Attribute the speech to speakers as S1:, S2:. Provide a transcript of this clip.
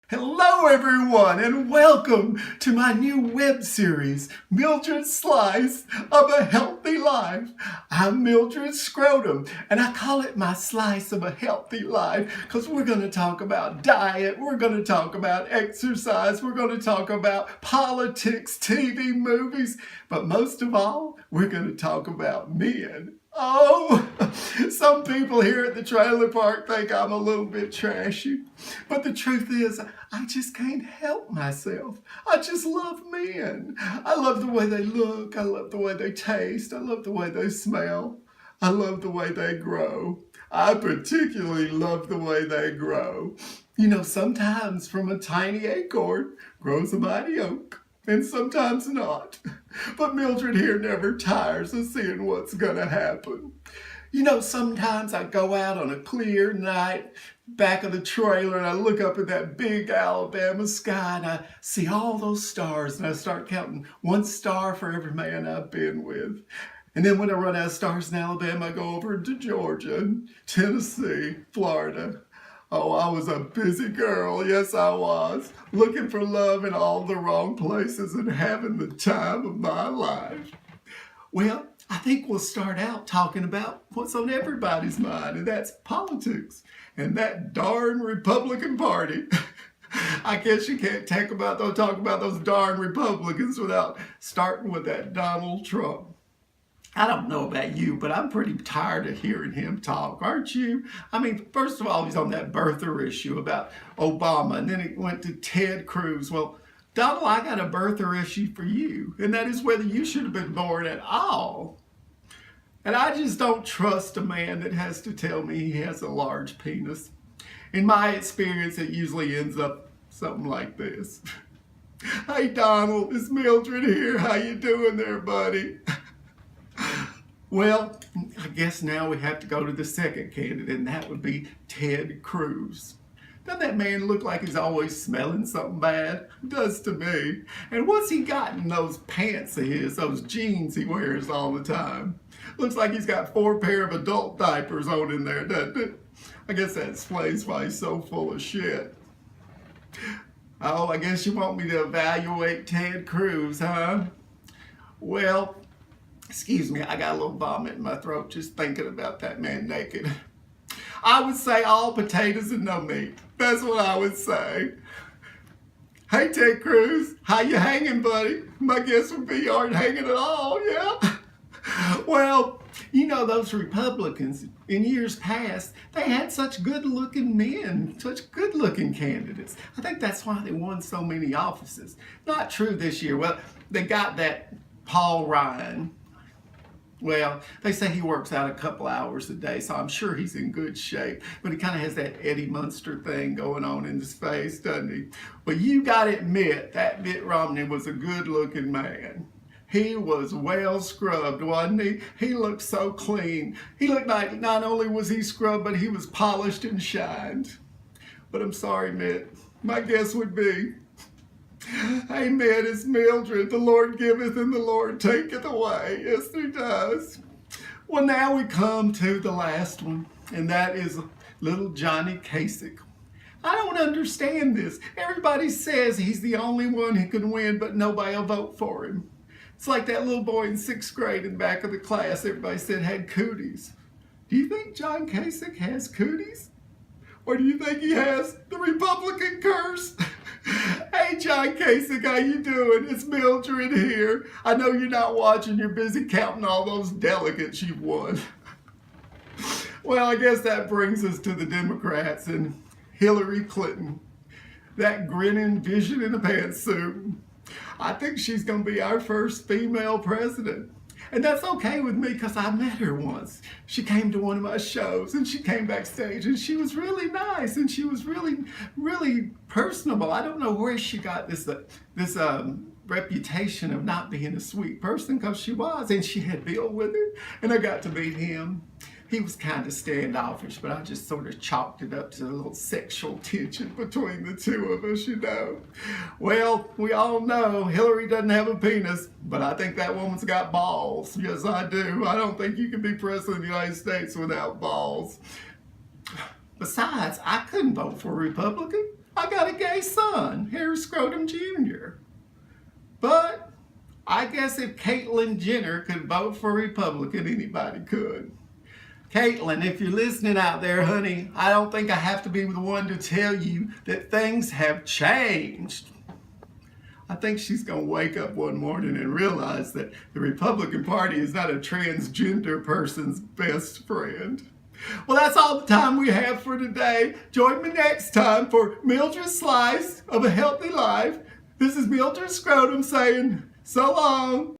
S1: Hello everyone and welcome to my new web series, Mildred's Slice of a Healthy Life. I'm Mildred Scrotum and I call it my slice of a healthy life because we're going to talk about diet, we're going to talk about exercise, we're going to talk about politics, TV, movies, but most of all, we're going to talk about men. Oh, some people here at the trailer park think I'm a little bit trashy, but the truth is I just can't help myself. I just love men. I love the way they look. I love the way they taste. I love the way they smell. I love the way they grow. I particularly love the way they grow. You know, sometimes from a tiny acorn grows a mighty oak. And sometimes not. But Mildred here never tires of seeing what's gonna happen. You know, sometimes I go out on a clear night, back of the trailer, and I look up at that big Alabama sky and I see all those stars and I start counting one star for every man I've been with. And then when I run out of stars in Alabama, I go over to Georgia, Tennessee, Florida. Oh, I was a busy girl, yes I was, looking for love in all the wrong places and having the time of my life. Well, I think we'll start out talking about what's on everybody's mind, and that's politics and that darn Republican Party. I guess you can't talk about those darn Republicans without starting with that Donald Trump. I don't know about you, but I'm pretty tired of hearing him talk, aren't you? I mean, first of all, he's on that birther issue about Obama, and then he went to Ted Cruz. Well, Donald, I got a birther issue for you, and that is whether you should have been born at all. And I just don't trust a man that has to tell me he has a large penis. In my experience, it usually ends up something like this. Hey, Donald, it's Mildred here. How you doing there, buddy? Well, I guess now we have to go to the second candidate, and that would be Ted Cruz. Doesn't that man look like he's always smelling something bad? Does to me. And what's he got in those pants of his, those jeans he wears all the time? Looks like he's got 4 pair of adult diapers on in there, doesn't it? I guess that explains why he's so full of shit. Oh, I guess you want me to evaluate Ted Cruz, huh? Well, excuse me, I got a little vomit in my throat just thinking about that man naked. I would say all potatoes and no meat. That's what I would say. Hey, Ted Cruz, how you hanging, buddy? My guess would be you aren't hanging at all, yeah? Well, you know, those Republicans in years past, they had such good-looking men, such good-looking candidates. I think that's why they won so many offices. Not true this year. Well, they got that Paul Ryan. Well, they say he works out a couple hours a day, so I'm sure he's in good shape. But he kind of has that Eddie Munster thing going on in his face, doesn't he? Well, you got to admit that Mitt Romney was a good-looking man. He was well scrubbed, wasn't he? He looked so clean. He looked like not only was he scrubbed, but he was polished and shined. But I'm sorry, Mitt. My guess would be, amen, it's Mildred. The Lord giveth and the Lord taketh away. Yes, he does. Well, now we come to the last one, and that is little Johnny Kasich. I don't understand this. Everybody says he's the only one who can win, but nobody will vote for him. It's like that little boy in 6th grade in the back of the class everybody said had cooties. Do you think John Kasich has cooties? Or do you think he has the Republican curse? Hey, John Kasich, how you doing? It's Mildred here. I know you're not watching. You're busy counting all those delegates you've won. Well, I guess that brings us to the Democrats and Hillary Clinton. That grinning vision in a pantsuit. I think she's going to be our first female president. And that's okay with me because I met her once. She came to one of my shows and she came backstage and she was really nice and she was really, really personable. I don't know where she got this reputation of not being a sweet person, because she was, and she had Bill with her and I got to meet him. He was kind of standoffish, but I just sort of chalked it up to a little sexual tension between the two of us, you know. Well, we all know Hillary doesn't have a penis, but I think that woman's got balls. Yes, I do. I don't think you can be president of the United States without balls. Besides, I couldn't vote for a Republican. I got a gay son, Harry Scrotum Jr. But I guess if Caitlyn Jenner could vote for Republican, anybody could. Caitlyn, if you're listening out there, honey, I don't think I have to be the one to tell you that things have changed. I think she's going to wake up one morning and realize that the Republican Party is not a transgender person's best friend. Well, that's all the time we have for today. Join me next time for Mildred's Slice of a Healthy Life. This is Mildred Scrotum saying so long.